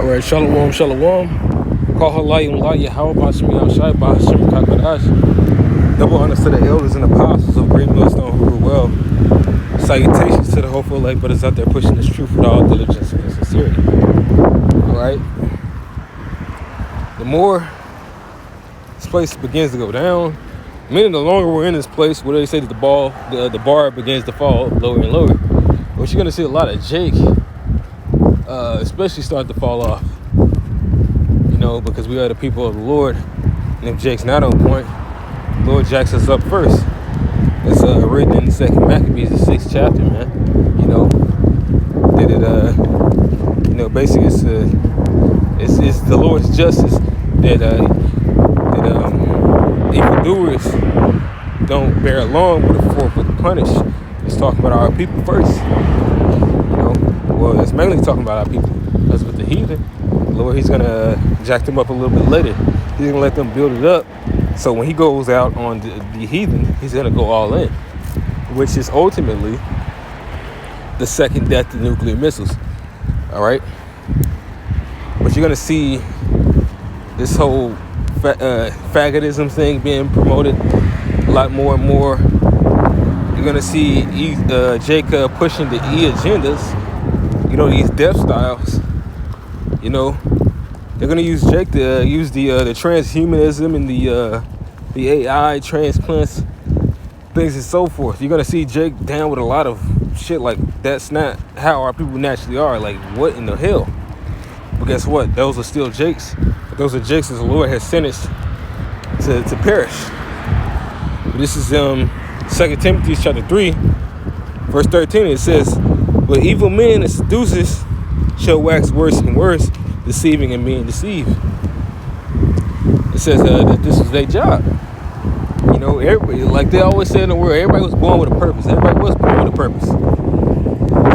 Alright, Shalom, Shalom. Kahalayim La Yahweh Bashmi Al-Shai Bashim Kakadash. Double honors to the elders and apostles of Great Millstone who rule well. Salutations to the hopeful elect brothers out there pushing this truth with all diligence and sincerity. Alright. The more this place begins to go down, meaning the longer we're in this place, where they say that the bar begins to fall lower and lower. But you're gonna see a lot of Jake especially start to fall off, because we are the people of the Lord, and if Jake's not on point, the Lord jacks us up first. That's written in the 2nd Maccabees, the 6th chapter, man. That basically it's the Lord's justice that evildoers don't bear along with a forthwith punish. It's talking about our people first. Well, it's mainly talking about our people. That's with the heathen. Lord, he's going to jack them up a little bit later. He's going to let them build it up. So when he goes out on the heathen, he's going to go all in, which is ultimately the second death to nuclear missiles. All right? But you're going to see this whole faggotism thing being promoted a lot more and more. You're going to see Jacob pushing the agendas. These death styles, they're gonna use Jake to use the transhumanism and the AI transplants, things and so forth. You're gonna see Jake down with a lot of shit like that's not how our people naturally are. Like, what in the hell? But guess what? Those are still Jakes. Those are Jakes as the Lord has sentenced to perish. This is 2 Timothy chapter 3, verse 13. It says, "But evil men and seducers shall wax worse and worse, deceiving and being deceived." It says that this was their job. Everybody, like they always say in the world, everybody was born with a purpose. Everybody was born with a purpose.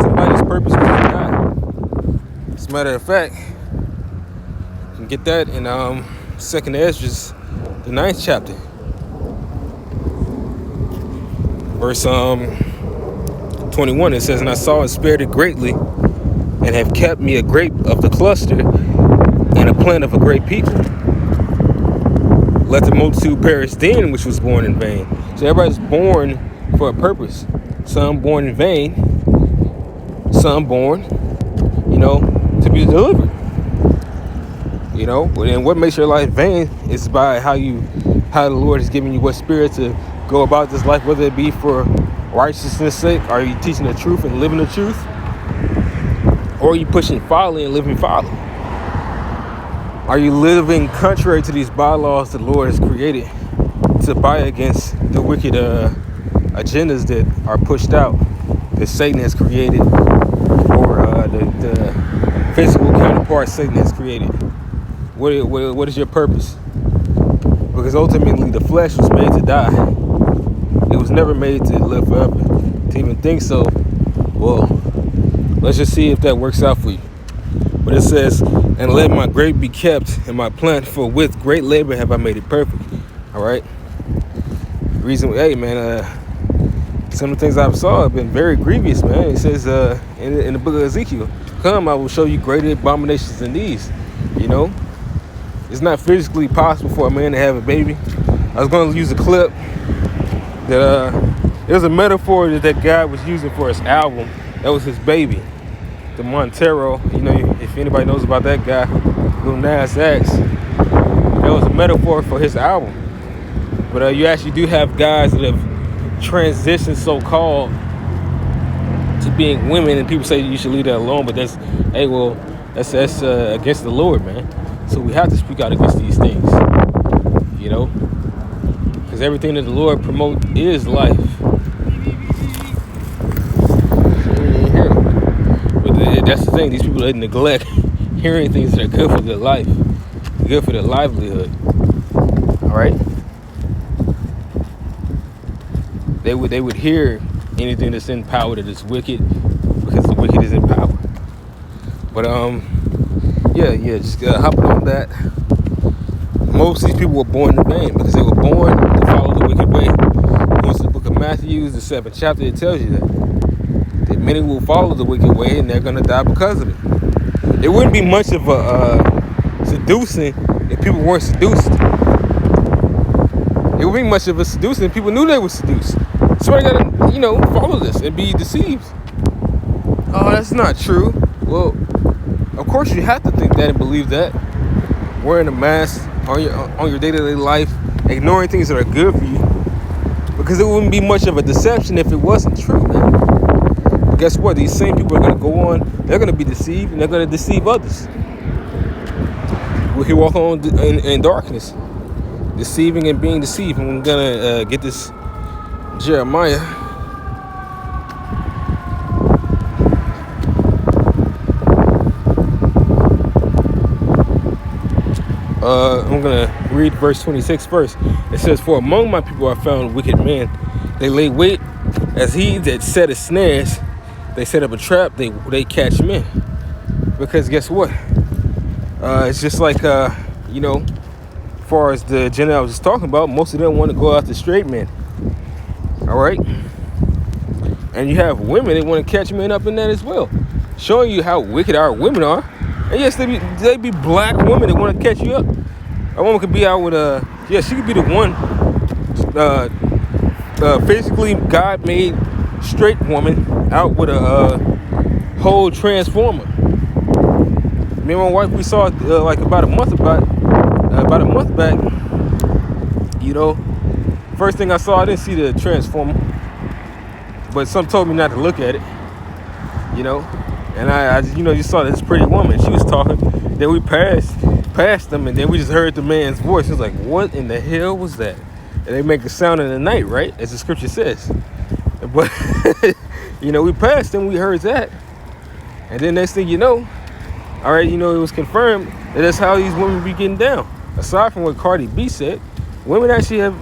Somebody's purpose was to die. As a matter of fact, you can get that in 2nd Esdras, the 9th chapter. Verse 21, it says, "And I saw and spared it greatly, and have kept me a grape of the cluster, and a plant of a great people. Let the multitude perish then, which was born in vain." So everybody's born for a purpose. Some born in vain, some born, to be delivered. And what makes your life vain is by how the Lord has given you what spirit to go about this life, whether it be for righteousness' sake. Are you teaching the truth and living the truth? Or are you pushing folly and living folly? Are you living contrary to these bylaws the Lord has created to buy against the wicked agendas that are pushed out, that Satan has created, or the physical counterpart Satan has created? What is your purpose? Because ultimately the flesh was made to die. It was never made to live forever. To even think so, well, let's just see if that works out for you. But it says, "And let my grape be kept and my plant, for with great labor have I made it perfect." All right. Reason, hey man, some of the things I've saw have been very grievous, man. It says in the book of Ezekiel, "Come, I will show you greater abominations than these." It's not physically possible for a man to have a baby. I was going to use a clip that it was a metaphor that guy was using for his album. That was his baby, the Montero. If anybody knows about that guy, Lil Nas X, that was a metaphor for his album. But you actually do have guys that have transitioned, so-called, to being women, and people say you should leave that alone. But that's against the Lord, man. So we have to speak out against these things, because everything that the Lord promotes is life. But that's the thing. These people, they neglect hearing things that are good for their life, good for their livelihood. All right. They would hear anything that's in power that is wicked, because the wicked is in power. But just hopping on that. Most of these people were born in vain because they were born to follow the wicked way. Once the book of Matthew, the 7th chapter, it tells you that many will follow the wicked way and they're going to die because of it. It wouldn't be much of a seducing if people weren't seduced. It wouldn't be much of a seducing if people knew they were seduced. Somebody gotta, follow this and be deceived. Oh, that's not true. Well, of course you have to think that and believe that. Wearing a mask on your day-to-day life, ignoring things that are good for you, because it wouldn't be much of a deception if it wasn't true, man. But guess what? These same people are going to go on. They're going to be deceived, and they're going to deceive others. We're here walking on in darkness, deceiving and being deceived. And we're going to get this Jeremiah. I'm going to read verse 26 first. It says, "For among my people I found wicked men. They lay wait as he that setteth snares. They set up a trap, they catch men." Because guess what? It's just like, as far as the agenda I was just talking about, most of them want to go after straight men. All right? And you have women that want to catch men up in that as well. Showing you how wicked our women are. And yes, they be black women that want to catch you up. A woman could be out with she could be the one, physically God-made straight woman out with a whole transformer. Me and my wife, we saw it about a month back. First thing I saw, I didn't see the transformer, but some told me not to look at it. And I you saw this pretty woman. She was talking. Then we passed them, and then we just heard the man's voice. It was like, what in the hell was that? And they make a sound in the night, right? As the scripture says. But, we passed them, we heard that. And then next thing you know, all right, it was confirmed that that's how these women be getting down. Aside from what Cardi B said, women actually have,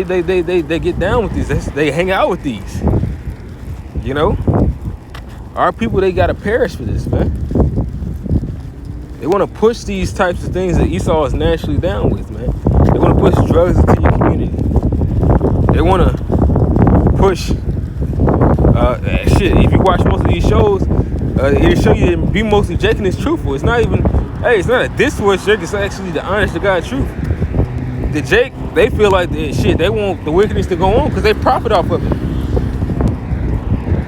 they get down with these. They hang out with these. Our people, they got to perish for this, man. They want to push these types of things that Esau is naturally down with, man. They want to push drugs into your community. They want to push, if you watch most of these shows, it'll show you that be mostly Jacob is truthful. It's not even, it's not a diss towards Jake, it's actually the honest to God truth. The Jake, they feel like, they want the wickedness to go on because they profit off of it.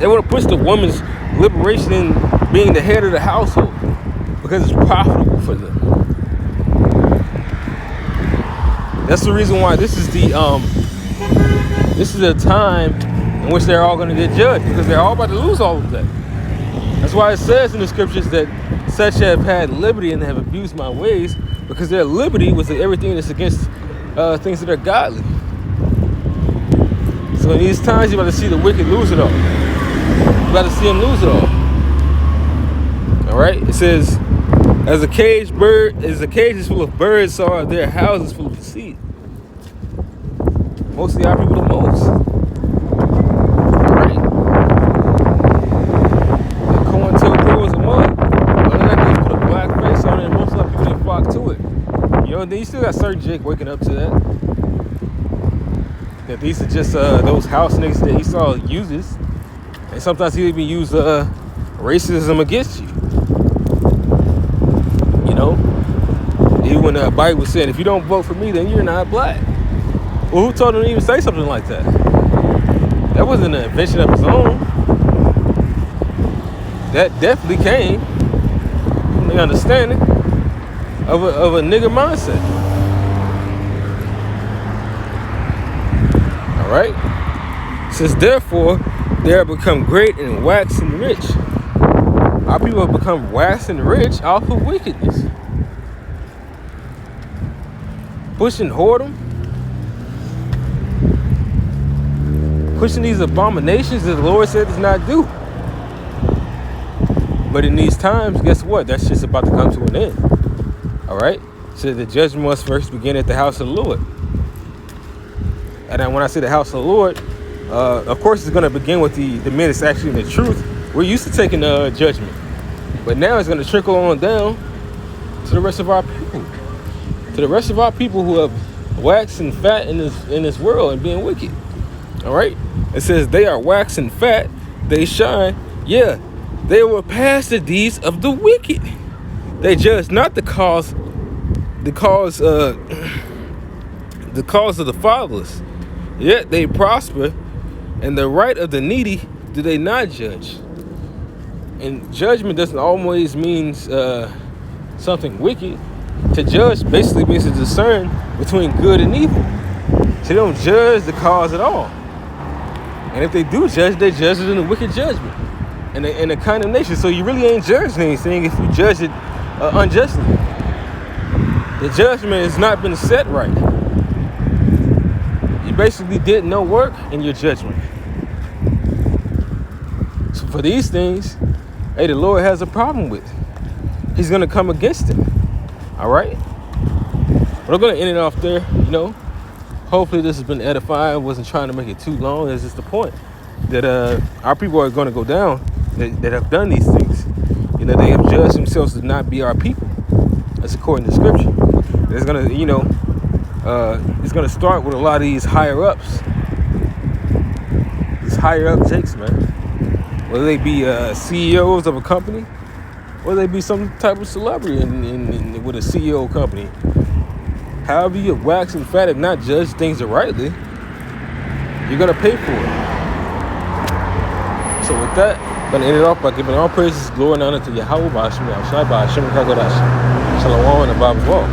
They want to push the woman's liberation in being the head of the household because it's profitable for them. That's the reason why this is a time in which they're all going to get judged, because they're all about to lose all of that. That's why it says in the scriptures that such have had liberty and have abused my ways, because their liberty was everything that's against things that are godly. So in these times, you're about to see the wicked lose it all. You're about to see them lose it all. All right? It says, as a cage is full of birds, so are their houses full of deceit. Mostly our people the most. All right? The COINTELPRO is a mug. All they got to do is put a black face on it, and most of our people didn't flock to it. Then you still got certain Jake waking up to that. That these are just those house niggas that Esau uses. And sometimes he'll even use racism against you. Even when the Bible said, if you don't vote for me, then you're not black. Well, who told him to even say something like that? That wasn't an invention of his own. That definitely came from the understanding of a nigga mindset. All right? It says, therefore, they have become great and waxen rich. Our people have become waxen rich off of wickedness. Pushing whoredom. Pushing these abominations that the Lord said does not do. But in these times, guess what? That's just about to come to an end. All right? So the judgment must first begin at the house of the Lord. And then when I say the house of the Lord, of course it's going to begin with the men that's actually in the truth. We're used to taking judgment. But now it's going to trickle on down to the rest of our people. To the rest of our people who have waxing fat in this world and being wicked. All right? It says they are waxing fat, they shine. Yeah, they were past the deeds of the wicked. They judge not the cause of the fatherless, yet they prosper, and the right of the needy do they not judge. And judgment doesn't always mean something wicked. To judge basically means to discern between good and evil. So they don't judge the cause at all. And if they do judge, they judge it in a wicked judgment and a condemnation. So you really ain't judging anything if you judge it unjustly. The judgment has not been set right. You basically did no work in your judgment. So for these things, hey, the Lord has a problem with. He's going to come against it. All right? But I'm going to end it off there, Hopefully this has been edifying. I wasn't trying to make it too long. It's just the point that our people are going to go down that have done these things. They have judged themselves to not be our people. That's according to Scripture. It's going to, it's going to start with a lot of these higher ups. These higher up jakes, man. Whether they be CEOs of a company, or they be some type of celebrity with a CEO company. However you wax and fat and not judge things rightly, you're going to pay for it. So with that, I'm going to end it off by giving all praises, glory, and honor to Yahweh, Ba'ashem, Yahshua, Ba'ashem, Kagadash, Shalom, and Abba as well.